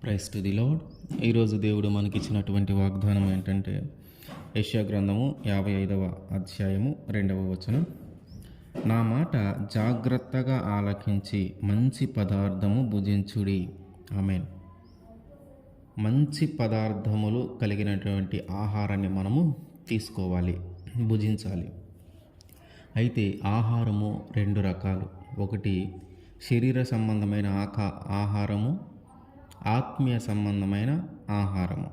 Praise to the lord. ఈరోజు దేవుడు మనకిచ్చినటువంటి వాగ్దానం ఏంటంటే యెషయా గ్రంథము 55వ అధ్యాయము 2వ వచనం. నా మాట జాగ్రత్తగా ఆలకించి మంచి పదార్థము భుజించుడి. ఆమేన్. మంచి పదార్థములు కలిగినటువంటి ఆహారాన్ని మనము తీసుకోవాలి, భుజించాలి. అయితే ఆహారము రెండు రకాలు. ఒకటి శరీర సంబంధమైన ఆహారము, ఆత్మీయ సంబంధమైన ఆహారము.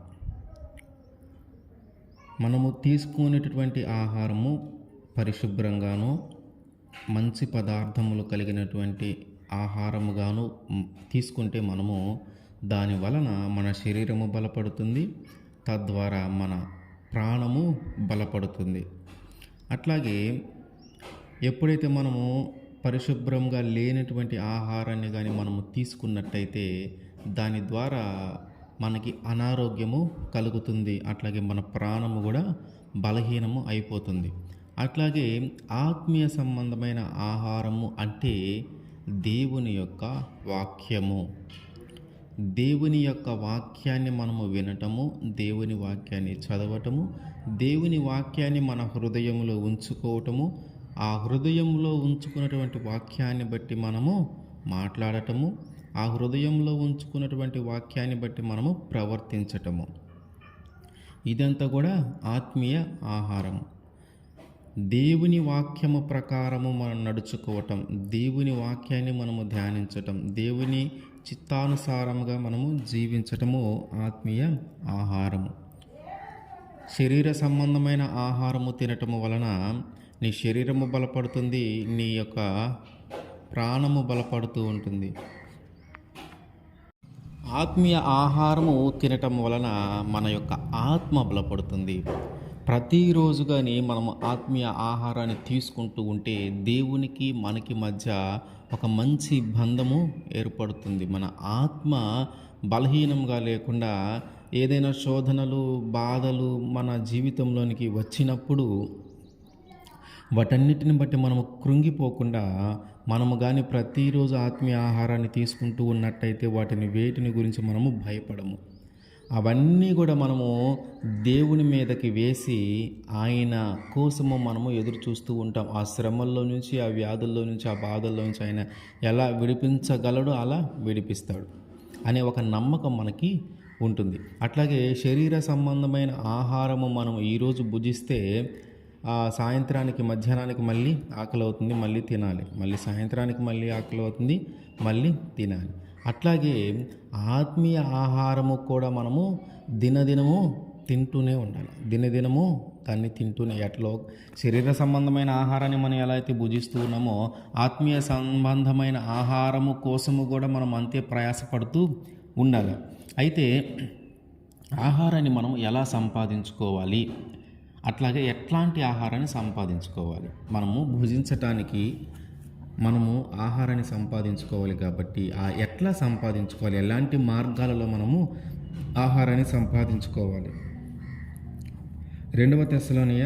మనము తీసుకునేటటువంటి ఆహారము పరిశుభ్రంగాను మంచి పదార్థములు కలిగినటువంటి ఆహారముగాను తీసుకుంటే మనము దాని వలన మన శరీరము బలపడుతుంది, తద్వారా మన ప్రాణము బలపడుతుంది. అట్లాగే ఎప్పుడైతే మనము పరిశుభ్రంగా లేనటువంటి ఆహారాన్ని కానీ మనము తీసుకున్నట్టయితే దాని ద్వారా మనకి అనారోగ్యము కలుగుతుంది. అట్లాగే మన ప్రాణము కూడా బలహీనము అయిపోతుంది. అట్లాగే ఆత్మీయ సంబంధమైన ఆహారము అంటే దేవుని యొక్క వాక్యము. దేవుని యొక్క వాక్యాన్ని మనము వినటము, దేవుని వాక్యాన్ని చదవటము, దేవుని వాక్యాన్ని మన హృదయంలో ఉంచుకోవటము, ఆ హృదయంలో ఉంచుకున్నటువంటి వాక్యాన్ని బట్టి మనము మాట్లాడటము, ఆ హృదయంలో ఉంచుకున్నటువంటి వాక్యాన్ని బట్టి మనము ప్రవర్తించటము, ఇదంతా కూడా ఆత్మీయ ఆహారము. దేవుని వాక్యము ప్రకారము మనం నడుచుకోవటం, దేవుని వాక్యాన్ని మనము ధ్యానించటం, దేవుని చిత్తానుసారముగా మనము జీవించటము ఆత్మీయ ఆహారము. శరీర సంబంధమైన ఆహారము తినటము వలన నీ శరీరము బలపడుతుంది, నీ యొక్క ప్రాణము బలపడుతూ ఉంటుంది. ఆత్మీయ ఆహారము తినటం వలన మన యొక్క ఆత్మ బలపడుతుంది. ప్రతిరోజు కానీ మనము ఆత్మీయ ఆహారాన్ని తీసుకుంటూ ఉంటే దేవునికి మనకి మధ్య ఒక మంచి బంధము ఏర్పడుతుంది. మన ఆత్మ బలహీనంగా లేకుండా ఏదైనా శోధనలు, బాధలు మన జీవితంలోనికి వచ్చినప్పుడు వాటన్నిటిని బట్టి మనము కృంగిపోకుండా మనము కానీ ప్రతిరోజు ఆత్మీయ ఆహారాన్ని తీసుకుంటూ ఉన్నట్టయితే వేటిని గురించి మనము భయపడము. అవన్నీ కూడా మనము దేవుని మీదకి వేసి ఆయన కోసము మనము ఎదురు చూస్తూ ఉంటాం. ఆ శ్రమల్లో నుంచి, ఆ వ్యాధుల్లో నుంచి, ఆ బాధల్లో నుంచి ఆయన ఎలా విడిపించగలడో అలా విడిపిస్తాడు అనే ఒక నమ్మకం మనకి ఉంటుంది. అట్లాగే శరీర సంబంధమైన ఆహారము మనం ఈరోజు భుజిస్తే సాయంత్రానికి, మధ్యాహ్నానికి మళ్ళీ ఆకలి అవుతుంది, మళ్ళీ తినాలి, మళ్ళీ సాయంత్రానికి మళ్ళీ ఆకలి అవుతుంది, మళ్ళీ తినాలి. అట్లాగే ఆత్మీయ ఆహారము కూడా మనము దినదినము తింటూనే ఉండాలి. దినదినము దాన్ని తింటూనే, ఎట్లా శరీర సంబంధమైన ఆహారాన్ని మనం ఎలా అయితే భుజిస్తూ ఉన్నామో ఆత్మీయ సంబంధమైన ఆహారము కోసము కూడా మనం అంతే ప్రయాసపడుతూ ఉండాలి. అయితే ఆహారాన్ని మనం ఎలా సంపాదించుకోవాలి, అట్లాగే ఎట్లాంటి ఆహారాన్ని సంపాదించుకోవాలి? మనము భుజించటానికి మనము ఆహారాన్ని సంపాదించుకోవాలి కాబట్టి ఎట్లా సంపాదించుకోవాలి, ఎలాంటి మార్గాలలో మనము ఆహారాన్ని సంపాదించుకోవాలి? 2వ తెస్సలోనియ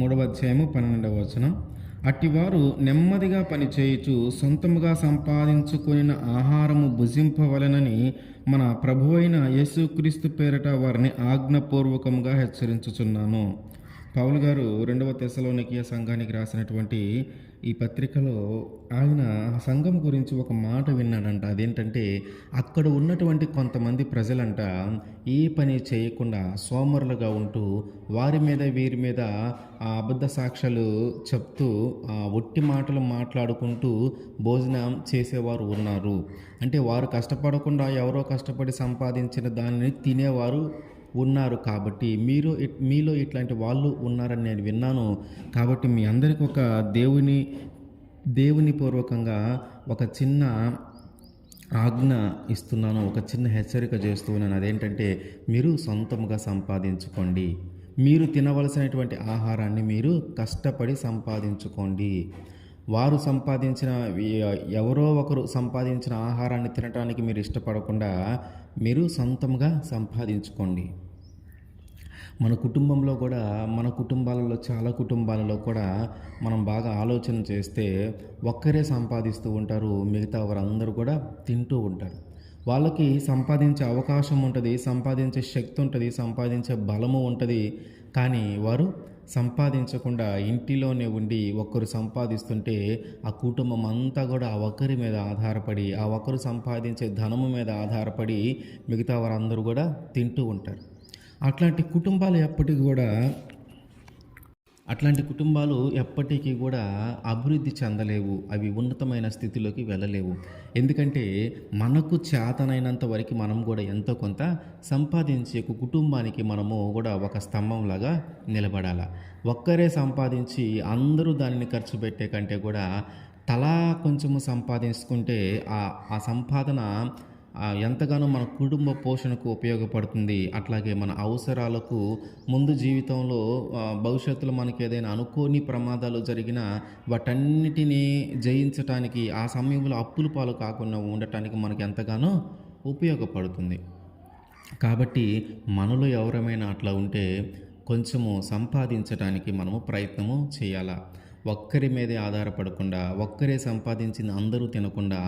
3వ అధ్యాయము 12వ వచనం. అట్టివారు నెమ్మదిగా పనిచేయుచు సొంతముగా సంపాదించుకొనిన ఆహారము భుజింపవలెనని మన ప్రభువైన యేసుక్రీస్తు పేరట వారిని ఆజ్ఞాపూర్వకంగా హెచ్చరించుచున్నాను. పౌలు గారు 2వ తెస్సలోనికీయ సంఘానికి రాసినటువంటి ఈ పత్రికలో ఆయన సంఘం గురించి ఒక మాట విన్నాడంట. అదేంటంటే అక్కడ ఉన్నటువంటి కొంతమంది ప్రజలంట ఏ పని చేయకుండా సోమరులుగా ఉంటూ వారి మీద వీరి మీద అబద్ధ సాక్ష్యాలు చెప్తూ ఒట్టి మాటలు మాట్లాడుకుంటూ భోజనం చేసేవారు ఉన్నారు. అంటే వారు కష్టపడకుండా ఎవరో కష్టపడి సంపాదించిన దానిని తినేవారు ఉన్నారు. కాబట్టి మీలో ఇట్లాంటి వాళ్ళు ఉన్నారని నేను విన్నాను. కాబట్టి మీ అందరికీ ఒక దేవుని పూర్వకంగా ఒక చిన్న ఆజ్ఞ ఇస్తున్నాను, ఒక చిన్న హెచ్చరిక చేస్తూ ఉన్నాను. అదేంటంటే మీరు సొంతంగా సంపాదించుకోండి. మీరు తినవలసినటువంటి ఆహారాన్ని మీరు కష్టపడి సంపాదించుకోండి. వారు సంపాదించిన, ఎవరో ఒకరు సంపాదించిన ఆహారాన్ని తినడానికి మీరు ఇష్టపడకుండా మీరు సొంతంగా సంపాదించుకోండి. మన కుటుంబంలో కూడా, మన కుటుంబాలలో చాలా కుటుంబాలలో కూడా మనం బాగా ఆలోచన చేస్తే ఒక్కరే సంపాదిస్తూ ఉంటారు, మిగతా వారందరూ కూడా తింటూ ఉంటారు. వాళ్ళకి సంపాదించే అవకాశం ఉంటుంది, సంపాదించే శక్తి ఉంటుంది, సంపాదించే బలము ఉంటుంది. కానీ వారు సంపాదించకుండా ఇంటిలోనే ఉండి ఒకరు సంపాదిస్తుంటే ఆ కుటుంబం అంతా కూడా ఆ ఒకరి మీద ఆధారపడి, ఆ ఒకరు సంపాదించే ధనము మీద ఆధారపడి మిగతా వారందరూ కూడా తింటూ ఉంటారు. అట్లాంటి కుటుంబాలు ఎప్పటికి కూడా అట్లాంటి కుటుంబాలు ఎప్పటికీ కూడా అభివృద్ధి చెందలేవు. అవి ఉన్నతమైన స్థితిలోకి వెళ్ళలేవు. ఎందుకంటే మనకు చేతనైనంత వరకు మనం కూడా ఎంతో కొంత సంపాదించి ఒక కుటుంబానికి మనము కూడా ఒక స్తంభంలాగా నిలబడాల. ఒక్కరే సంపాదించి అందరూ దానిని ఖర్చు పెట్టే కంటే కూడా తలా కొంచెము సంపాదించుకుంటే ఆ సంపాదన ఎంతగానో మన కుటుంబ పోషణకు ఉపయోగపడుతుంది. అట్లాగే మన అవసరాలకు ముందు జీవితంలో భవిష్యత్తులో మనకి ఏదైనా అనుకోని ప్రమాదాలు జరిగినా వాటన్నిటినీ జయించటానికి ఆ సమయంలో అప్పుల పాలు కాకుండా ఉండటానికి మనకి ఎంతగానో ఉపయోగపడుతుంది. కాబట్టి మనలో ఎవరమైనా అట్లా ఉంటే కొంచెము సంపాదించటానికి మనము ప్రయత్నము చేయాలా. ఒక్కరి మీదే ఆధారపడకుండా, ఒక్కరే సంపాదించింది అందరూ తినకుండా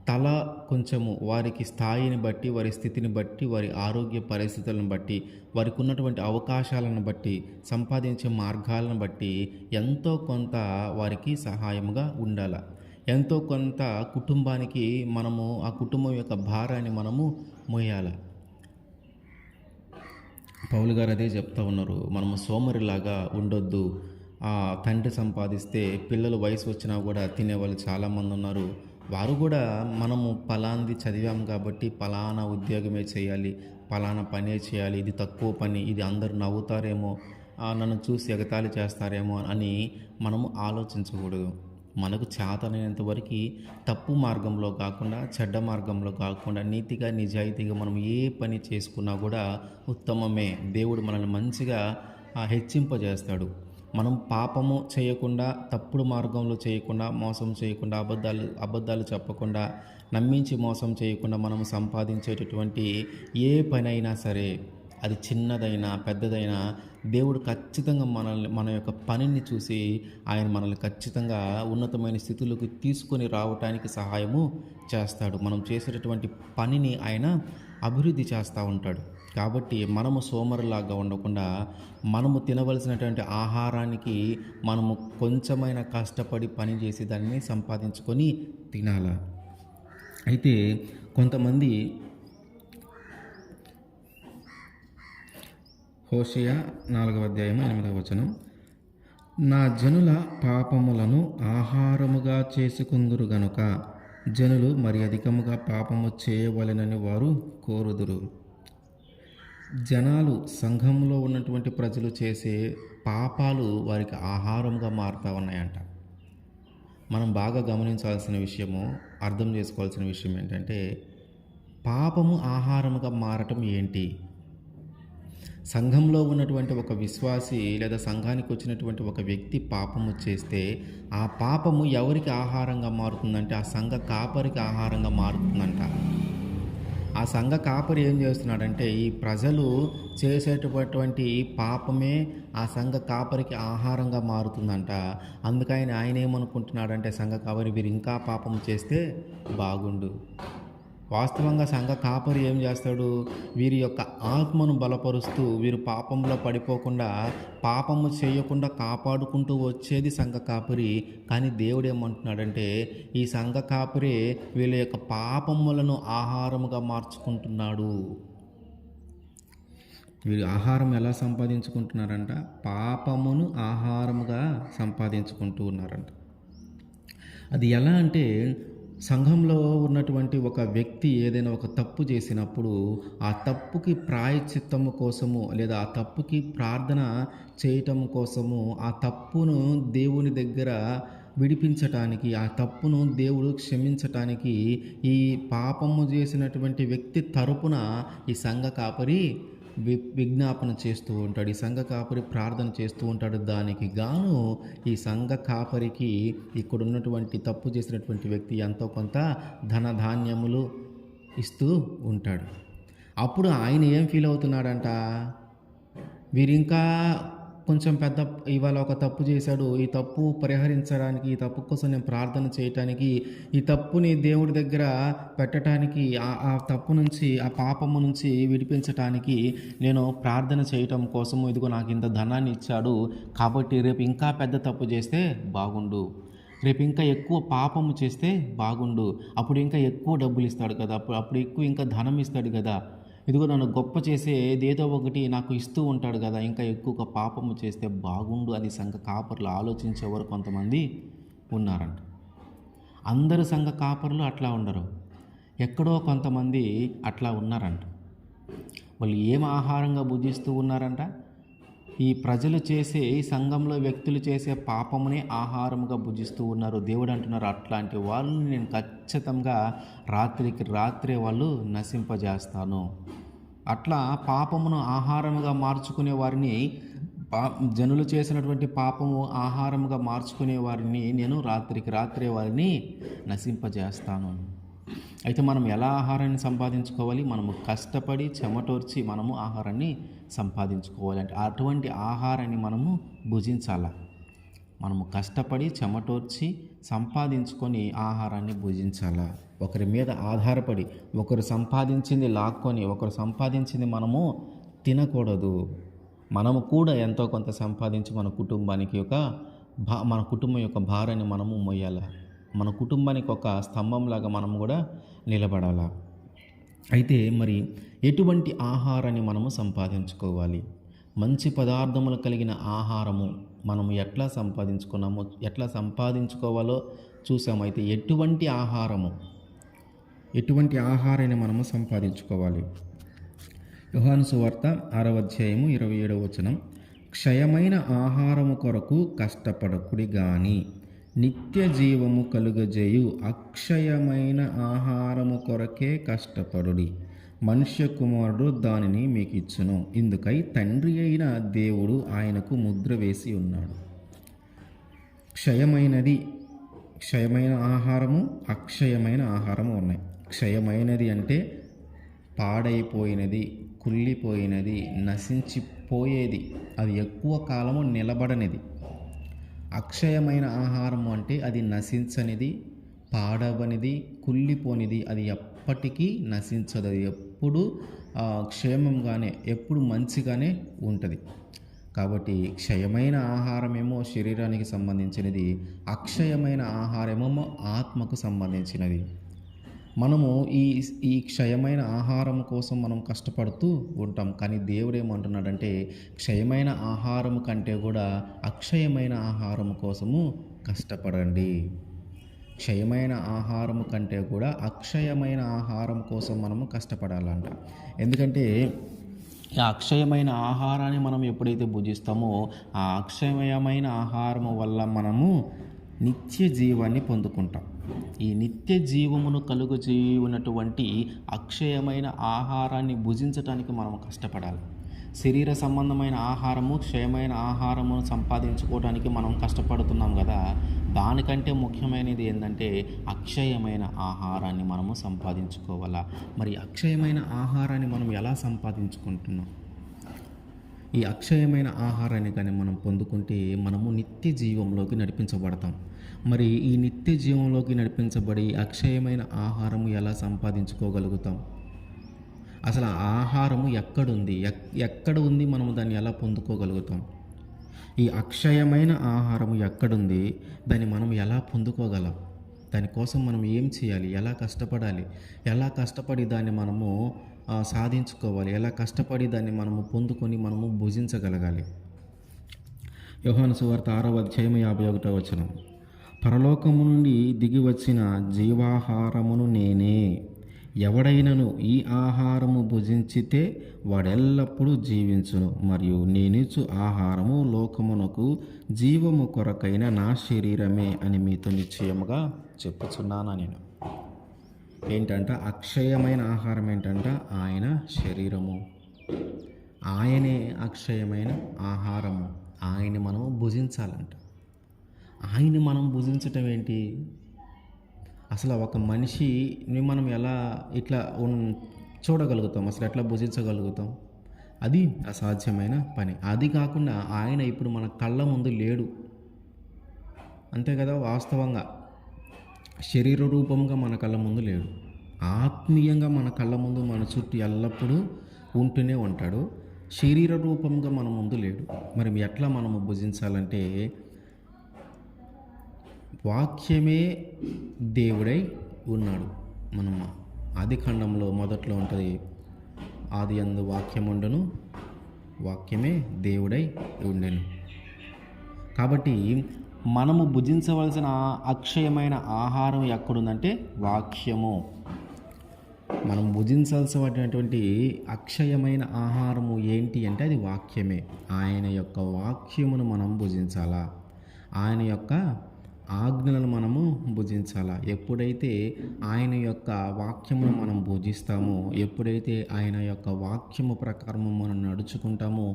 తల కొంచెము వారికి స్థాయిని బట్టి, వారి స్థితిని బట్టి, వారి ఆరోగ్య పరిస్థితులను బట్టి, వారికి ఉన్నటువంటి అవకాశాలను బట్టి, సంపాదించే మార్గాలను బట్టి ఎంతో కొంత వారికి సహాయముగా ఉండాలి. ఎంతో కొంత కుటుంబానికి మనము ఆ కుటుంబం యొక్క భారాన్ని మనము మోయాలి. పౌలు గారు అదే చెప్తా ఉన్నారు. మనము సోమరిలాగా ఉండొద్దు. తండ్రి సంపాదిస్తే పిల్లలు వయసు వచ్చినా కూడా తినేవాళ్ళు చాలామంది ఉన్నారు. వారు కూడా మనము పలాంది చదివాం కాబట్టి పలానా ఉద్యోగమే చేయాలి, పలానా పనే చేయాలి, ఇది తక్కువ పని, ఇది అందరూ నవ్వుతారేమో, నన్ను చూసి ఎగతాళి చేస్తారేమో అని మనము ఆలోచించకూడదు. మనకు చేతనైనంత వరకు తప్పు మార్గంలో కాకుండా, చెడ్డ మార్గంలో కాకుండా నీతిగా నిజాయితీగా మనం ఏ పని చేసుకున్నా కూడా ఉత్తమమే. దేవుడు మనల్ని మంచిగా హెచ్చింపజేస్తాడు. మనం పాపము చేయకుండా, తప్పుడు మార్గంలో చేయకుండా, మోసం చేయకుండా, అబద్ధాలు చెప్పకుండా, నమ్మించి మోసం చేయకుండా మనం సంపాదించేటటువంటి ఏ పనైనా సరే, అది చిన్నదైనా పెద్దదైనా దేవుడు ఖచ్చితంగా మన యొక్క పనిని చూసి ఆయన మనల్ని ఖచ్చితంగా ఉన్నతమైన స్థితులకు తీసుకొని రావటానికి సహాయము చేస్తాడు. మనం చేసేటటువంటి పనిని ఆయన అభివృద్ధి చేస్తూ ఉంటాడు. కాబట్టి మనము సోమరులాగా ఉండకుండా మనము తినవలసినటువంటి ఆహారానికి మనము కొంచెమైనా కష్టపడి పని చేసి దాన్ని సంపాదించుకొని తినాల. అయితే కొంతమంది హోషేయ 4:8 నా జనుల పాపములను ఆహారముగా చేసుకుందురు గనుక జనులు మరి అధికముగా పాపము చేయవలెనని వారు కోరుదురు. జనాలు, సంఘంలో ఉన్నటువంటి ప్రజలు చేసే పాపాలు వారికి ఆహారంగా మారుతూ ఉన్నాయంట. మనం బాగా గమనించాల్సిన విషయము, అర్థం చేసుకోవాల్సిన విషయం ఏంటంటే పాపము ఆహారముగా మారటం ఏంటి? సంఘంలో ఉన్నటువంటి ఒక విశ్వాసి లేదా సంఘానికి వచ్చినటువంటి ఒక వ్యక్తి పాపము చేస్తే ఆ పాపము ఎవరికి ఆహారంగా మారుతుందంటే ఆ సంఘ కాపరికి ఆహారంగా మారుతుందంట. ఆ సంఘ కాపరి ఏం చేస్తున్నాడంటే ఈ ప్రజలు చేసేటటువంటి పాపమే ఆ సంఘ కాపరికి ఆహారంగా మారుతుందంట. అందుకని ఆయన ఏమనుకుంటున్నాడంటే సంఘ కాపరి వీరు ఇంకా పాపం చేస్తే బాగుండు. వాస్తవంగా సంఘ కాపరి ఏం చేస్తాడు? వీరి యొక్క ఆత్మను బలపరుస్తూ వీరు పాపంలో పడిపోకుండా, పాపము చేయకుండా కాపాడుకుంటూ వచ్చేది సంఘ కాపరి. కానీ దేవుడు ఏమంటున్నాడంటే ఈ సంఘ కాపరే వీళ్ళ యొక్క పాపములను ఆహారముగా మార్చుకుంటున్నాడు. వీరు ఆహారం ఎలా సంపాదించుకుంటున్నారంట? పాపమును ఆహారముగా సంపాదించుకుంటూ ఉన్నారంట. అది ఎలా అంటే సంఘంలో ఉన్నటువంటి ఒక వ్యక్తి ఏదైనా ఒక తప్పు చేసినప్పుడు ఆ తప్పుకి ప్రాయశ్చిత్తము కోసము లేదా ఆ తప్పుకి ప్రార్థన చేయటం కోసము ఆ తప్పును దేవుని దగ్గర విడిపించటానికి, ఆ తప్పును దేవుడు క్షమించటానికి ఈ పాపము చేసినటువంటి వ్యక్తి తరపున ఈ సంఘ కాపరి విజ్ఞాపన చేస్తూ ఉంటాడు. ఈ సంఘ కాపరి ప్రార్థన చేస్తూ ఉంటాడు. దానికి గాను ఈ సంఘ కాపరికి ఇక్కడ ఉన్నటువంటి తప్పు చేసినటువంటి వ్యక్తి ఎంతో కొంత ధనధాన్యములు ఇస్తూ ఉంటాడు. అప్పుడు ఆయన ఏం ఫీల్ అవుతున్నాడంట? వీరింకా కొంచెం పెద్ద ఇవాళ ఒక తప్పు చేశాడు. ఈ తప్పు పరిహరించడానికి, ఈ తప్పు కోసం నేను ప్రార్థన చేయటానికి, ఈ తప్పుని దేవుడి దగ్గర పెట్టటానికి, ఆ తప్పు నుంచి, ఆ పాపము నుంచి విడిపించటానికి నేను ప్రార్థన చేయటం కోసము ఇదిగో నాకు ఇంత ధనాన్ని ఇచ్చాడు. కాబట్టి రేపు ఇంకా పెద్ద తప్పు చేస్తే బాగుండు. రేపు ఇంకా ఎక్కువ పాపము చేస్తే బాగుండు. అప్పుడు ఇంకా ఎక్కువ డబ్బులు ఇస్తాడు కదా! అప్పుడు ఎక్కువ ఇంకా ధనం ఇస్తాడు కదా! ఇదిగో నన్ను గొప్ప చేసే ఏదో ఒకటి నాకు ఇస్తూ ఉంటాడు కదా! ఇంకా ఎక్కువగా పాపము చేస్తే బాగుండు అని సంఘ కాపరులు ఆలోచించేవారు కొంతమంది ఉన్నారంట. అందరు సంఘ కాపరులు అట్లా ఉండరు. ఎక్కడో కొంతమంది అట్లా ఉన్నారంట. వాళ్ళు ఏం ఆహారంగా భుజిస్తూ ఉన్నారంట? ఈ ప్రజలు చేసే, ఈ సంఘంలో వ్యక్తులు చేసే పాపమునే ఆహారముగా భుజిస్తూ ఉన్నారు. దేవుడు అంటున్నారు, అట్లాంటి వాళ్ళని నేను ఖచ్చితంగా రాత్రికి రాత్రే వాళ్ళు నశింపజేస్తాను. అట్లా పాపమును ఆహారముగా మార్చుకునే వారిని, జనులు చేసినటువంటి పాపము ఆహారముగా మార్చుకునే వారిని నేను రాత్రికి రాత్రే వారిని నశింపజేస్తాను. అయితే మనం ఎలా ఆహారాన్ని సంపాదించుకోవాలి? మనము కష్టపడి చెమటోర్చి మనము ఆహారాన్ని సంపాదించుకోవాలి. అంటే అటువంటి ఆహారాన్ని మనము భుజించాల. మనము కష్టపడి చెమటోర్చి సంపాదించుకొని ఆహారాన్ని భుజించాలా. ఒకరి మీద ఆధారపడి, ఒకరు సంపాదించింది లాక్కొని, ఒకరు సంపాదించింది మనము తినకూడదు. మనము కూడా ఎంతో కొంత సంపాదించి మన కుటుంబానికి మన కుటుంబం యొక్క భారాన్ని మనము మోయాలి. మన కుటుంబానికి ఒక స్తంభంలాగా మనము కూడా నిలబడాలా. అయితే మరి ఎటువంటి ఆహారాన్ని మనము సంపాదించుకోవాలి? మంచి పదార్థములు కలిగిన ఆహారము మనము ఎట్లా సంపాదించుకోవాలో చూసాము. అయితే ఎటువంటి ఆహారాన్ని మనము సంపాదించుకోవాలి? యోహాను సువార్త 6వ అధ్యాయము 27వ వచనం, క్షయమైన ఆహారము కొరకు కష్టపడకుడి గాని నిత్య జీవము కలుగజేయు అక్షయమైన ఆహారము కొరకే కష్టపడుడి. మనుష్య కుమారుడు దానిని మీకు ఇచ్చును. ఇందుకై తండ్రి అయిన దేవుడు ఆయనకు ముద్ర వేసి ఉన్నాడు. క్షయమైన ఆహారము, అక్షయమైన ఆహారము ఉన్నాయి. క్షయమైనది అంటే పాడైపోయినది, కుళ్ళిపోయినది, నశించిపోయేది, అది ఎక్కువ కాలము నిలబడనిది. అక్షయమైన ఆహారము అంటే అది నశించనిది, పాడవనిది, కుళ్ళిపోనిది, అది ఎప్పటికీ నశించదు. అది ఎప్పుడు క్షేమంగానే, ఎప్పుడు మంచిగానే ఉంటుంది. కాబట్టి క్షయమైన ఆహారమేమో శరీరానికి సంబంధించినది, అక్షయమైన ఆహారమేమో ఆత్మకు సంబంధించినది. మనము ఈ క్షయమైన ఆహారం కోసం మనం కష్టపడుతూ ఉంటాం. కానీ దేవుడు ఏమంటున్నాడంటే, క్షయమైన ఆహారం కంటే కూడా అక్షయమైన ఆహారం కోసము కష్టపడండి. క్షయమైన ఆహారం కంటే కూడా అక్షయమైన ఆహారం కోసం మనము కష్టపడాలంట. ఎందుకంటే ఆ అక్షయమైన ఆహారాన్ని మనం ఎప్పుడైతే భుజిస్తామో, ఆ అక్షయమైన ఆహారం వల్ల మనము నిత్య జీవాన్ని పొందుకుంటాం. ఈ నిత్య జీవమును కలుగజేయునటువంటి అక్షయమైన ఆహారాన్ని భుజించటానికి మనం కష్టపడాలి. శరీర సంబంధమైన ఆహారము, క్షయమైన ఆహారమును సంపాదించుకోవడానికి మనం కష్టపడుతున్నాం కదా. దానికంటే ముఖ్యమైనది ఏంటంటే అక్షయమైన ఆహారాన్ని మనము సంపాదించుకోవాలా. మరి అక్షయమైన ఆహారాన్ని మనం ఎలా సంపాదించుకుంటున్నాం? ఈ అక్షయమైన ఆహారాన్ని కానీ మనం పొందుకుంటే మనము నిత్య జీవంలోకి నడిపించబడతాం. మరి ఈ నిత్య జీవంలోకి నడిపించబడి అక్షయమైన ఆహారము ఎలా సంపాదించుకోగలుగుతాం? అసలు ఆ ఆహారము ఎక్కడుంది, ఎక్కడ ఉంది, మనము దాన్ని ఎలా పొందుకోగలుగుతాం? ఈ అక్షయమైన ఆహారము ఎక్కడుంది, దాన్ని మనం ఎలా పొందుకోగలం? దానికోసం మనం ఏం చేయాలి? ఎలా కష్టపడి దాన్ని మనము సాధించుకోవాలి? ఎలా కష్టపడి దాన్ని మనము పొందుకొని మనము భుజించగలగాలి? యోహాను సువార్త 6వ అధ్యాయం 51వ వచనం, పరలోకము నుండి దిగి వచ్చిన జీవాహారమును నేనే. ఎవడైనను ఈ ఆహారము భుజించితే వాడెల్లప్పుడూ జీవించును. మరియు నేనిచ్చు ఆహారము లోకమునకు జీవము కొరకైన నా శరీరమే అని మీతో నిశ్చయముగా చెప్పుచున్నాను. నేను ఏంటంట? అక్షయమైన ఆహారం ఏంటంట? ఆయన శరీరము. ఆయనే అక్షయమైన ఆహారము. ఆయన్ని మనము భుజించాలంట. ఆయన్ని మనం భుజించటం ఏంటి? అసలు ఒక మనిషిని మనం ఎలా ఇట్లా చూడగలుగుతాం? అసలు ఎట్లా భుజించగలుగుతాం? అది అసాధ్యమైన పని. అది కాకుండా ఆయన ఇప్పుడు మన కళ్ళ ముందు లేడు. అంతే కదా, వాస్తవంగా శరీర రూపంగా మన కళ్ళ ముందు లేడు. ఆత్మీయంగా మన కళ్ళ ముందు, మన చుట్టూ ఎల్లప్పుడూ ఉంటూనే ఉంటాడు. శరీర రూపంగా మన ముందు లేడు. మరి ఎట్లా మనము భుజించాలంటే, వాక్యమే దేవుడై ఉన్నాడు. మనం ఆది ఖండంలో మొదట్లో ఉంటుంది, ఆది యందు వాక్యముండును, వాక్యమే దేవుడై ఉండెను. కాబట్టి మనము భుజించవలసిన అక్షయమైన ఆహారం ఎక్కడుందంటే వాక్యము. మనం భుజించాల్సినటువంటి అక్షయమైన ఆహారము ఏంటి అంటే అది వాక్యమే. ఆయన యొక్క వాక్యమును మనం భుజించాలా, ఆయన యొక్క ఆజ్ఞలను మనము భుజించాలా. ఎప్పుడైతే ఆయన యొక్క వాక్యమును మనం భుజిస్తామో, ఎప్పుడైతే ఆయన యొక్క వాక్యము ప్రకారము మనం నడుచుకుంటామో,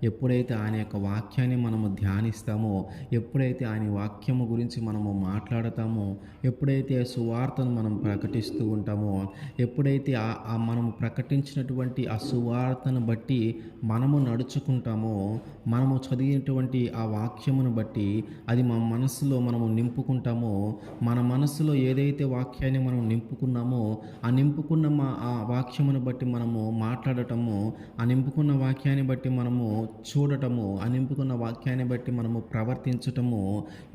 ఎప్పుడైతే ఆయన యొక్క వాక్యాన్ని మనము ధ్యానిస్తామో, ఎప్పుడైతే ఆయన వాక్యము గురించి మనము మాట్లాడతామో, ఎప్పుడైతే సువార్తను మనం ప్రకటిస్తూ ఉంటామో, ఎప్పుడైతే మనము ప్రకటించినటువంటి ఆ సువార్తను బట్టి మనము నడుచుకుంటామో, మనము చదివినటువంటి ఆ వాక్యమును బట్టి అది మన మనసులో మనము నింపుకుంటామో, మన మనసులో ఏదైతే వాక్యాన్ని మనం నింపుకున్నామో, ఆ నింపుకున్న ఆ వాక్యమును బట్టి మనము మాట్లాడటము, ఆ నింపుకున్న వాక్యాన్ని బట్టి మనము చూడటము, ఆ నింపుకున్న వాక్యాన్ని బట్టి మనము ప్రవర్తించటము,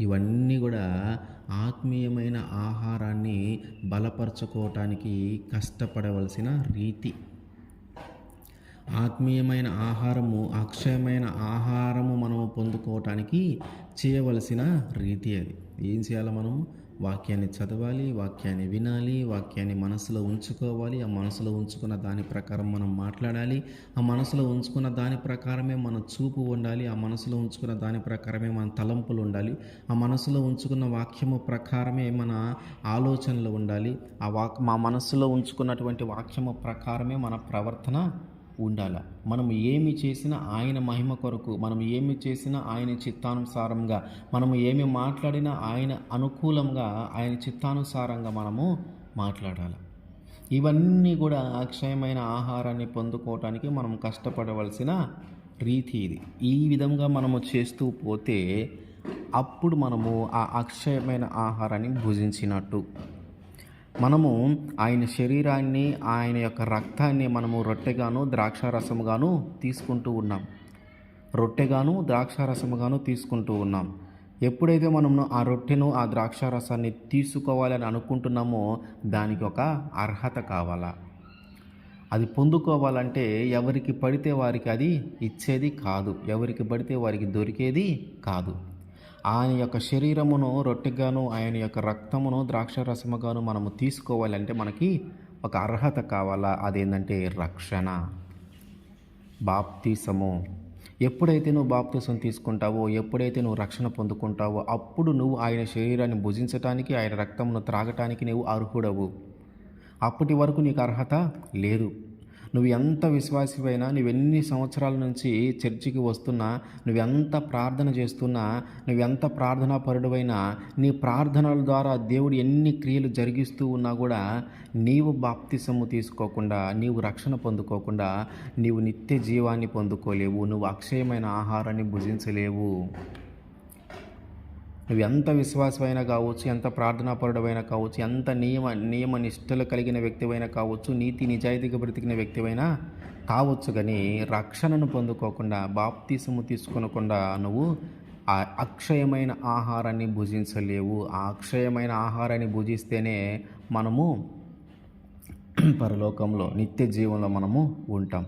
ఇవన్నీ కూడా ఆత్మీయమైన ఆహారాన్ని బలపరచుకోవటానికి కష్టపడవలసిన రీతి. ఆత్మీయమైన ఆహారము, అక్షయమైన ఆహారము మనము పొందుకోవటానికి చేయవలసిన రీతి అది. ఏం చేయాలి? మనము వాక్యాన్ని చదవాలి, వాక్యాన్ని వినాలి, వాక్యాన్ని మనసులో ఉంచుకోవాలి. ఆ మనసులో ఉంచుకున్న దాని ప్రకారం మనం మాట్లాడాలి. ఆ మనసులో ఉంచుకున్న దాని ప్రకారమే మన చూపు ఉండాలి. ఆ మనసులో ఉంచుకున్న దాని ప్రకారమే మన తలంపులు ఉండాలి. ఆ మనసులో ఉంచుకున్న వాక్యము ప్రకారమే మన ఆలోచనలు ఉండాలి. మా మనసులో ఉంచుకున్నటువంటి వాక్యము ప్రకారమే మన ప్రవర్తన ఉండాలి. మనం ఏమి చేసినా ఆయన మహిమ కొరకు, మనం ఏమి చేసినా ఆయన చిత్తానుసారంగా, మనము ఏమి మాట్లాడినా ఆయన అనుకూలంగా, ఆయన చిత్తానుసారంగా మనము మాట్లాడాలి. ఇవన్నీ కూడా అక్షయమైన ఆహారాన్ని పొందుకోవటానికి మనం కష్టపడవలసిన రీతి ఇది. ఈ విధంగా మనము చేస్తూ పోతే అప్పుడు మనము ఆ అక్షయమైన ఆహారాన్ని భుజించినట్టు. మనము ఆయన శరీరాన్ని, ఆయన యొక్క రక్తాన్ని మనము రొట్టెగాను ద్రాక్షారసముగాను తీసుకుంటూ ఉన్నాం. రొట్టెగాను ద్రాక్షారసముగాను తీసుకుంటూ ఉన్నాం. ఎప్పుడైతే మనము ఆ రొట్టెను, ఆ ద్రాక్షారసాన్ని తీసుకోవాలని అనుకుంటున్నామో దానికి ఒక అర్హత కావాలా. అది పొందుకోవాలంటే ఎవరికి పడితే వారికి అది ఇచ్చేది కాదు, ఎవరికి పడితే వారికి దొరికేది కాదు. ఆయన యొక్క శరీరమును రొట్టెగాను, ఆయన యొక్క రక్తమును ద్రాక్షారసముగాను మనము తీసుకోవాలంటే మనకి ఒక అర్హత కావాలా. అదేంటంటే రక్షణ, బాప్తిసము. ఎప్పుడైతే నువ్వు బాప్తిసం తీసుకుంటావో, ఎప్పుడైతే నువ్వు రక్షణ పొందుకుంటావో, అప్పుడు నువ్వు ఆయన శరీరాన్ని భుజించటానికి, ఆయన రక్తమును త్రాగటానికి నువ్వు అర్హుడవు. అప్పటి వరకు నీకు అర్హత లేదు. నువ్వు ఎంత విశ్వాసివైనా, నువ్వెన్ని సంవత్సరాల నుంచి చర్చికి వస్తున్నా, నువ్వెంత ప్రార్థన చేస్తున్నా, నువ్వెంత ప్రార్థనాపరుడువైనా, నీ ప్రార్థనల ద్వారా దేవుడు ఎన్ని క్రియలు జరిగిస్తూ ఉన్నా కూడా నీవు బాప్తిసము తీసుకోకుండా, నీవు రక్షణ పొందుకోకుండా నీవు నిత్య జీవాన్ని పొందుకోలేవు. నువ్వు అక్షయమైన ఆహారాన్ని భుజించలేవు. నువ్వు ఎంత విశ్వాసమైనా కావచ్చు, ఎంత ప్రార్థనాపరుడమైనా కావచ్చు, ఎంత నియమ నిష్టలు కలిగిన వ్యక్తివైనా కావచ్చు, నీతి నిజాయితీగా బ్రతికిన వ్యక్తివైనా కావచ్చు, కానీ రక్షణను పొందుకోకుండా, బాప్తిసము తీసుకొనకుండా నువ్వు ఆ అక్షయమైన ఆహారాన్ని భుజించలేవు. ఆ అక్షయమైన ఆహారాన్ని భుజిస్తేనే మనము పరలోకంలో నిత్య జీవంలో మనము ఉంటాం.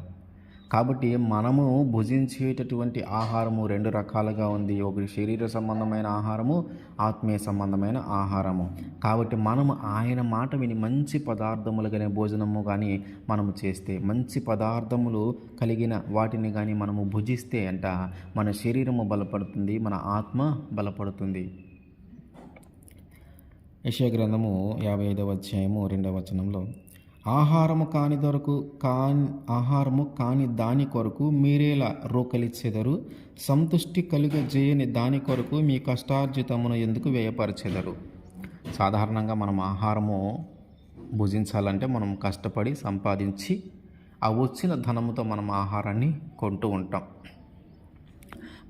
కాబట్టి మనము భుజించేటటువంటి ఆహారము రెండు రకాలుగా ఉంది. ఒకటి శరీర సంబంధమైన ఆహారము, ఆత్మీయ సంబంధమైన ఆహారము. కాబట్టి మనము ఆయన మాట విని మంచి పదార్థములు కానీ భోజనము కానీ మనము చేస్తే, మంచి పదార్థములు కలిగిన వాటిని కానీ మనము భుజిస్తే అంట మన శరీరము బలపడుతుంది, మన ఆత్మ బలపడుతుంది. యెషయా గ్రంథము 55వ అధ్యాయము 2వ వచనంలో, ఆహారము కాని దాని కొరకు మీరేలా రోకలిచ్చెదరు, సంతుష్టి కలుగజేయని దాని కొరకు మీ కష్టార్జితమును ఎందుకు వ్యయపరచెదరు. సాధారణంగా మనం ఆహారము భుజించాలంటే మనం కష్టపడి సంపాదించి ఆ వచ్చిన ధనముతో మనం ఆహారాన్ని కొంటూ ఉంటాం.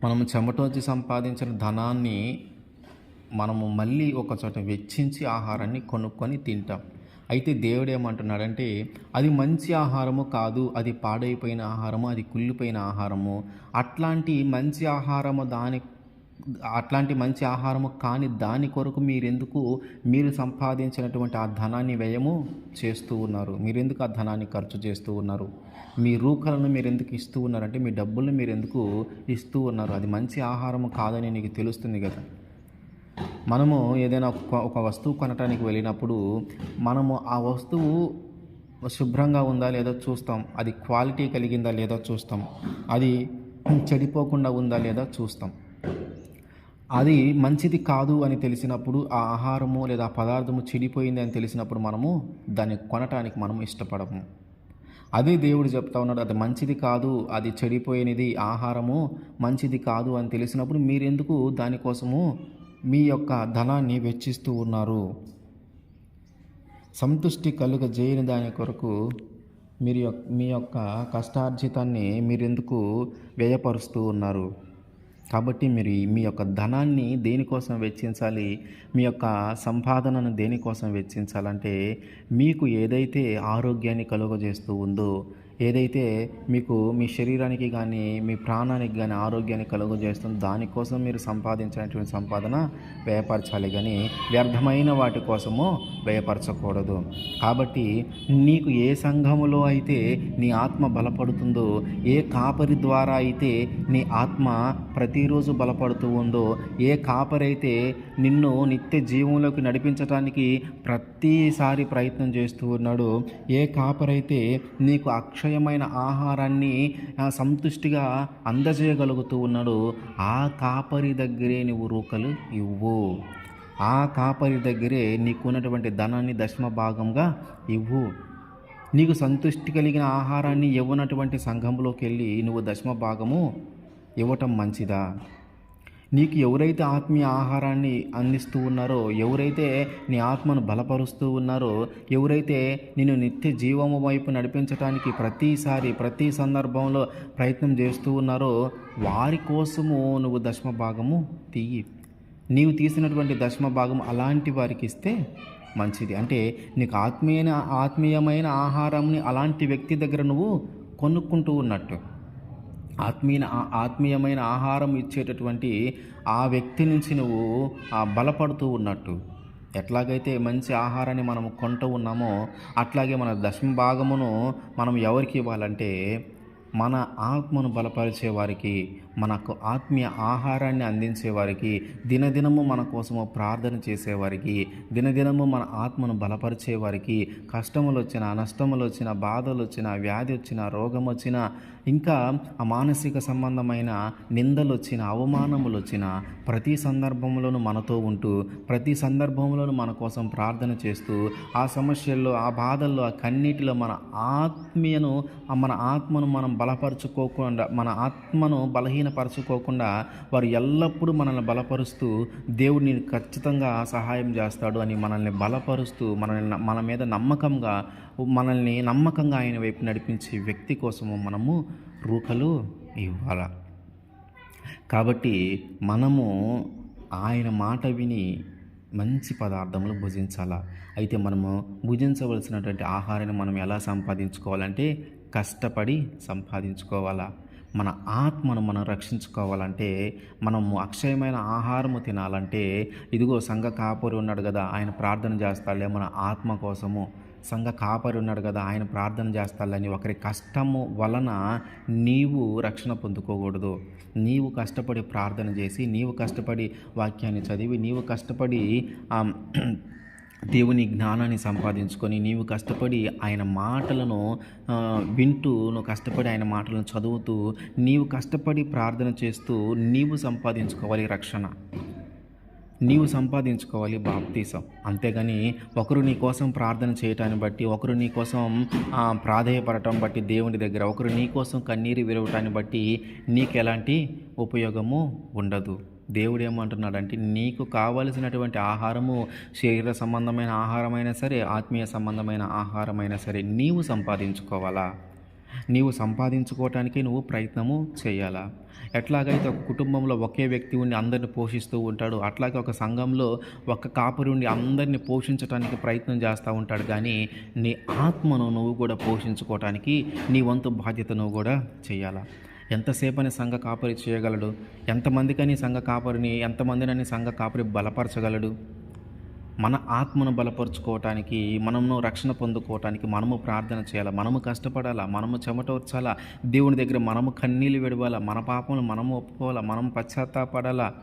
మనము చెమటోంచి సంపాదించిన ధనాన్ని మనము మళ్ళీ ఒక చోట వెచ్చించి ఆహారాన్ని కొనుక్కొని తింటాం. అయితే దేవుడు ఏమంటున్నాడంటే, అది మంచి ఆహారము కాదు, అది పాడైపోయిన ఆహారము, అది కుళ్ళిపోయిన ఆహారము. అట్లాంటి మంచి ఆహారము అట్లాంటి మంచి ఆహారము కాని దాని కొరకు మీరు సంపాదించినటువంటి ఆ ధనాన్ని వ్యయము చేస్తూ ఉన్నారు? మీరెందుకు ఆ ధనాన్ని ఖర్చు చేస్తూ ఉన్నారు? మీ రూకలను మీరెందుకు ఇస్తూ ఉన్నారంటే, మీ డబ్బులను మీరెందుకు ఇస్తూ ఉన్నారు? అది మంచి ఆహారము కాదని నీకు తెలుస్తుంది కదా. మనము ఏదైనా ఒక వస్తువు కొనటానికి వెళ్ళినప్పుడు మనము ఆ వస్తువు శుభ్రంగా ఉందా లేదో చూస్తాం, అది క్వాలిటీ కలిగిందా లేదో చూస్తాం, అది చెడిపోకుండా ఉందా లేదా చూస్తాం. అది మంచిది కాదు అని తెలిసినప్పుడు, ఆ ఆహారము లేదా ఆ పదార్థము చెడిపోయింది అని తెలిసినప్పుడు మనము దాన్ని కొనటానికి మనం ఇష్టపడము. అదే దేవుడు చెప్తా ఉన్నాడు, అది మంచిది కాదు, అది చెడిపోయినది, ఆహారము మంచిది కాదు అని తెలిసినప్పుడు మీరెందుకు దానికోసము మీ యొక్క ధనాన్ని వెచ్చిస్తూ ఉన్నారు? సంతుష్టి కలుగజేయని దాని కొరకు మీ యొక్క కష్టార్జితాన్ని మీరెందుకు వ్యయపరుస్తూ ఉన్నారు? కాబట్టి మీరు మీ యొక్క ధనాన్ని దేనికోసం వెచ్చించాలి? మీ యొక్క సంపాదనను దేనికోసం వెచ్చించాలంటే, మీకు ఏదైతే ఆరోగ్యాన్ని కలుగజేస్తూ ఉందో, ఏదైతే మీకు మీ శరీరానికి కానీ మీ ప్రాణానికి కానీ ఆరోగ్యాన్ని కలుగజేస్తుందో దానికోసం మీరు సంపాదించినటువంటి సంపాదన వ్యయపరచాలి, కానీ వ్యర్థమైన వాటి కోసము వ్యయపరచకూడదు. కాబట్టి నీకు ఏ సంఘములో అయితే నీ ఆత్మ బలపడుతుందో, ఏ కాపరి ద్వారా అయితే నీ ఆత్మ ప్రతిరోజు బలపడుతూ ఉందో, ఏ కాపరైతే నిన్ను నిత్య జీవంలోకి నడిపించడానికి ప్రతిసారి ప్రయత్నం చేస్తూ ఉన్నాడో, ఏ కాపరైతే నీకు అక్షయమైన ఆహారాన్ని సంతుష్టిగా అందజేయగలుగుతూ ఉన్నాడో, ఆ కాపరి దగ్గరే నువ్వు రూకలు ఇవ్వు. ఆ కాపరి దగ్గరే నీకున్నటువంటి ధనాన్ని దశమ భాగంగా ఇవ్వు. నీకు సంతృష్టి కలిగిన ఆహారాన్ని ఇవ్వనటువంటి సంఘంలోకి వెళ్ళి నువ్వు దశమ భాగము ఇవ్వటం మంచిదా? నీకు ఎవరైతే ఆత్మీయ ఆహారాన్ని అందిస్తూ ఉన్నారో, ఎవరైతే నీ ఆత్మను బలపరుస్తూ ఉన్నారో, ఎవరైతే నిన్ను నిత్య జీవము వైపు నడిపించడానికి ప్రతి సందర్భంలో ప్రయత్నం చేస్తూ ఉన్నారో, వారి కోసము నువ్వు దశమ భాగము తీయి. నీవు తీసినటువంటి దశమ భాగం అలాంటి వారికి ఇస్తే మంచిది. అంటే నీకు ఆత్మీయమైన ఆహారంని అలాంటి వ్యక్తి దగ్గర నువ్వు కొనుక్కుంటూ ఉన్నట్టు. ఆత్మీయమైన ఆహారం ఇచ్చేటటువంటి ఆ వ్యక్తి నుంచి నువ్వు బలపడుతూ ఉన్నట్టు. ఎట్లాగైతే మంచి ఆహారాన్ని మనం కొంటూ ఉన్నామో, అట్లాగే మన దశమ భాగమును మనం ఎవరికి ఇవ్వాలంటే, మన ఆత్మను బలపరిచే వారికి, మనకు ఆత్మీయ ఆహారాన్ని అందించేవారికి, దినదినము మన కోసము ప్రార్థన చేసేవారికి, దినదినము మన ఆత్మను బలపరిచేవారికి, కష్టములు వచ్చినా, నష్టములు వచ్చినా, బాధలు వచ్చినా, వ్యాధి వచ్చినా, రోగం వచ్చినా, ఇంకా మానసిక సంబంధమైన నిందలు వచ్చినా, అవమానములు వచ్చినా, ప్రతి సందర్భంలోనూ మనతో ఉంటూ, ప్రతి సందర్భంలోనూ మన కోసం ప్రార్థన చేస్తూ, ఆ సమస్యల్లో, ఆ బాధల్లో, ఆ కన్నీటిలో మన ఆత్మను మనం బలపరుచుకోకుండా, మన ఆత్మను బలహీనపరచుకోకుండా వారు ఎల్లప్పుడూ మనల్ని బలపరుస్తూ, దేవుడు నీకు ఖచ్చితంగా సహాయం చేస్తాడు అని మనల్ని బలపరుస్తూ, మన మీద నమ్మకంగా ఆయన వైపు నడిపించే వ్యక్తి కోసము మనము రూకలు ఇవ్వాలి. కాబట్టి మనము ఆయన మాట విని మంచి పదార్థములు భుజించాలా. అయితే మనము భుజించవలసినటువంటి ఆహారాన్ని మనం ఎలా సంపాదించుకోవాలంటే, కష్టపడి సంపాదించుకోవాలా. మన ఆత్మను మనం రక్షించుకోవాలంటే, మనము అక్షయమైన ఆహారము తినాలంటే, ఇదిగో సంఘ కాపరి ఉన్నాడు కదా, ఆయన ప్రార్థన చేస్తాడులే మన ఆత్మ కోసము, సంఘ కాపరి ఉన్నాడు కదా, ఆయన ప్రార్థన చేస్తాడని ఒకరి కష్టము వలన నీవు రక్షణ పొందుకోకూడదు. నీవు కష్టపడి ప్రార్థన చేసి, నీవు కష్టపడి వాక్యాన్ని చదివి, నీవు కష్టపడి దేవుని జ్ఞానాన్ని సంపాదించుకొని, నీవు కష్టపడి ఆయన మాటలను వింటూ, నువ్వు కష్టపడి ఆయన మాటలను చదువుతూ, నీవు కష్టపడి ప్రార్థన చేస్తూ నీవు సంపాదించుకోవాలి రక్షణ, నీవు సంపాదించుకోవాలి బాప్తీసం. అంతేగాని ఒకరు నీ కోసం ప్రార్థన చేయటాన్ని బట్టి, ఒకరు నీ కోసం ప్రాధేయపడటం బట్టి దేవుని దగ్గర, ఒకరు నీ కోసం కన్నీరు విరవటాన్ని బట్టి నీకు ఎలాంటి ఉపయోగము ఉండదు. దేవుడు ఏమంటున్నాడంటే, నీకు కావలసినటువంటి ఆహారము శరీర సంబంధమైన ఆహారమైనా సరే, ఆత్మీయ సంబంధమైన ఆహారమైనా సరే నీవు సంపాదించుకోవాలా. నీవు సంపాదించుకోవటానికి నువ్వు ప్రయత్నము చేయాలా? ఎట్లాగైతే ఒక కుటుంబంలో ఒకే వ్యక్తి ఉండి అందరిని పోషిస్తూ ఉంటాడు, అట్లాగే ఒక సంఘంలో ఒక కాపరి ఉండి అందరిని పోషించడానికి ప్రయత్నం చేస్తూ ఉంటాడు. కానీ నీ ఆత్మను నువ్వు కూడా పోషించుకోవటానికి నీ వంతు బాధ్యత నువ్వు కూడా చేయాలా? ఎంతసేపని సంఘ కాపరి చేయగలడు? ఎంతమందికని సంఘ కాపరిని, ఎంతమందినని సంఘ కాపరి బలపరచగలడు? మన ఆత్మను బలపరుచుకోవటానికి, మనము రక్షణ పొందుకోవటానికి మనము ప్రార్థన చేయాలి, మనము కష్టపడాలా, మనము చెమటోర్చాలా, దేవుని దగ్గర మనము కన్నీళ్ళు విడవాలా, మన పాపములు మనము ఒప్పుకోవాలా, మనం పశ్చాత్తాపడాలా,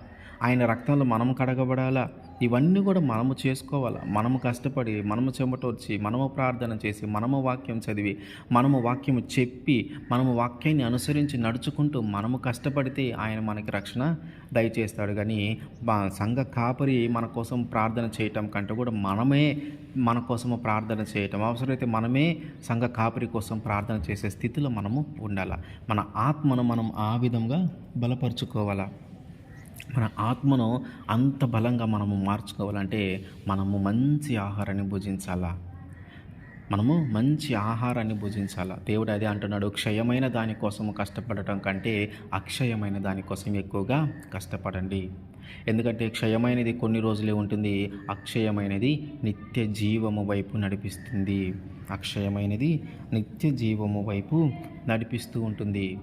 ఆయన రక్తంలో మనము కడగబడాలా. ఇవన్నీ కూడా మనము చేసుకోవాలా. మనము కష్టపడి, మనము చెమటోర్చి, మనము ప్రార్థన చేసి, మనము వాక్యం చదివి, మనము వాక్యము చెప్పి, మనము వాక్యాన్ని అనుసరించి నడుచుకుంటూ మనము కష్టపడితే ఆయన మనకి రక్షణ దయచేస్తాడు. కానీ సంఘ కాపరి మన కోసం ప్రార్థన చేయటం కంటే కూడా మనమే మన కోసము ప్రార్థన చేయటం, అవసరమైతే మనమే సంఘ కాపరి కోసం ప్రార్థన చేసే స్థితిలో మనము ఉండాలి. మన ఆత్మను మనం ఆ విధంగా బలపరుచుకోవాలా. మన ఆత్మను అంత బలంగా మనము మార్చుకోవాలంటే మనము మంచి ఆహారాన్ని భుజించాలా. దేవుడు అదే అంటున్నాడు, క్షయమైన దానికోసము కష్టపడటం కంటే అక్షయమైన దానికోసం ఎక్కువగా కష్టపడండి. ఎందుకంటే క్షయమైనది కొన్ని రోజులే ఉంటుంది, అక్షయమైనది నిత్య జీవము వైపు నడిపిస్తుంది. అక్షయమైనది నిత్య జీవము వైపు నడిపిస్తూ ఉంటుంది.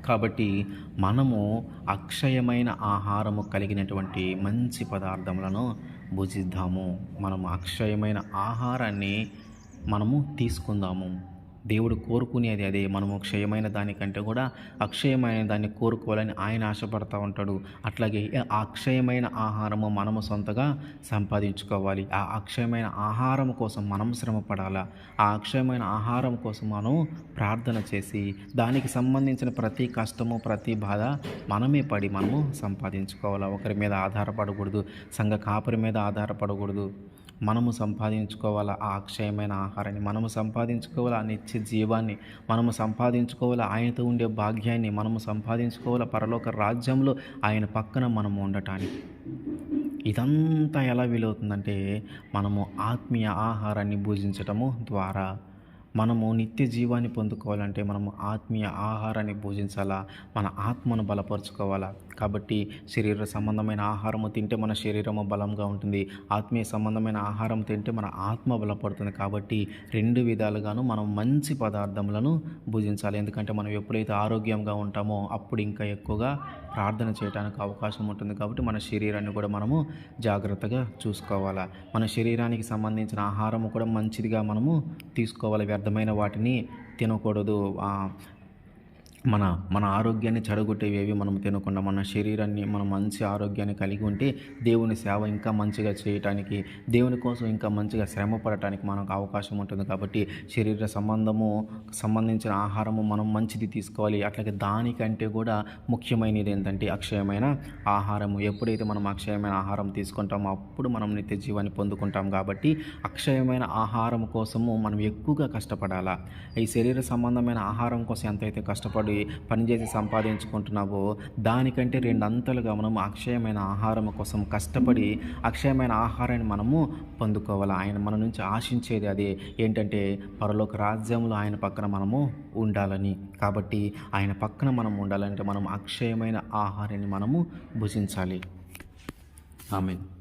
కాబట్టి మనము అక్షయమైన ఆహారము కలిగినటువంటి మంచి పదార్థములను భుజిద్దాము. మనము అక్షయమైన ఆహారాన్ని మనము తీసుకుందాము. దేవుడు కోరుకునేది అదే. మనము క్షయమైన దానికంటే కూడా అక్షయమైన దాన్ని కోరుకోవాలని ఆయన ఆశపడతా ఉంటాడు. అట్లాగే ఆ అక్షయమైన ఆహారము మనము సొంతగా సంపాదించుకోవాలి. ఆ అక్షయమైన ఆహారం కోసం మనం శ్రమ పడాలా. ఆ అక్షయమైన ఆహారం కోసం మనం ప్రార్థన చేసి దానికి సంబంధించిన ప్రతి కష్టము, ప్రతి బాధ మనమే పడి మనము సంపాదించుకోవాలా. ఒకరి మీద ఆధారపడకూడదు, సంఘ కాపరి మీద ఆధారపడకూడదు. మనము సంపాదించుకోవాలా ఆ అక్షయమైన ఆహారాన్ని, మనము సంపాదించుకోవాలా ఆ నిత్య జీవాన్ని, మనము సంపాదించుకోవాలా ఆయనతో ఉండే భాగ్యాన్ని, మనము సంపాదించుకోవాలా పరలోక రాజ్యంలో ఆయన పక్కన మనము ఉండటానికి. ఇదంతా ఎలా వీలవుతుందంటే మనము ఆత్మీయ ఆహారాన్ని భుజించటము ద్వారా. మనము నిత్య జీవాన్ని పొందుకోవాలంటే మనము ఆత్మీయ ఆహారాన్ని భుజించాలా, మన ఆత్మను బలపరుచుకోవాలా. కాబట్టి శరీర సంబంధమైన ఆహారము తింటే మన శరీరము బలంగా ఉంటుంది, ఆత్మీయ సంబంధమైన ఆహారం తింటే మన ఆత్మ బలపడుతుంది. కాబట్టి రెండు విధాలుగాను మనం మంచి పదార్థములను భుజించాలి. ఎందుకంటే మనం ఎప్పుడైతే ఆరోగ్యంగా ఉంటామో అప్పుడు ఇంకా ఎక్కువగా ప్రార్థన చేయడానికి అవకాశం ఉంటుంది. కాబట్టి మన శరీరాన్ని కూడా మనము జాగ్రత్తగా చూసుకోవాలా. మన శరీరానికి సంబంధించిన ఆహారము కూడా మంచిదిగా మనము తీసుకోవాలి. వ్యర్థమైన వాటిని తినకూడదు. మన ఆరోగ్యాన్ని చెడగొట్టేవి మనం తినకుండా మన శరీరాన్ని మనం మంచి ఆరోగ్యాన్ని కలిగి ఉంటే దేవుని సేవ ఇంకా మంచిగా చేయటానికి, దేవుని కోసం ఇంకా మంచిగా శ్రమ పడటానికి మనకు అవకాశం ఉంటుంది. కాబట్టి శరీర సంబంధించిన ఆహారము మనం మంచిది తీసుకోవాలి. అట్లాగే దానికంటే కూడా ముఖ్యమైనది ఏంటంటే అక్షయమైన ఆహారము. ఎప్పుడైతే మనం అక్షయమైన ఆహారం తీసుకుంటామో అప్పుడు మనం నిత్య జీవాన్ని పొందుకుంటాం. కాబట్టి అక్షయమైన ఆహారం కోసము మనం ఎక్కువగా కష్టపడాలా. ఈ శరీర సంబంధమైన ఆహారం కోసం ఎంతైతే కష్టపడి పనిచేసి సంపాదించుకుంటున్నావో దానికంటే రెండంతలుగా మనము అక్షయమైన ఆహారం కోసం కష్టపడి అక్షయమైన ఆహారాన్ని మనము పొందుకోవాలి. ఆయన మన నుంచి ఆశించేది అదే. ఏంటంటే పరలోక రాజ్యంలో ఆయన పక్కన మనము ఉండాలని. కాబట్టి ఆయన పక్కన మనం ఉండాలంటే మనం అక్షయమైన ఆహారాన్ని మనము భుజించాలి. ఆమేన్.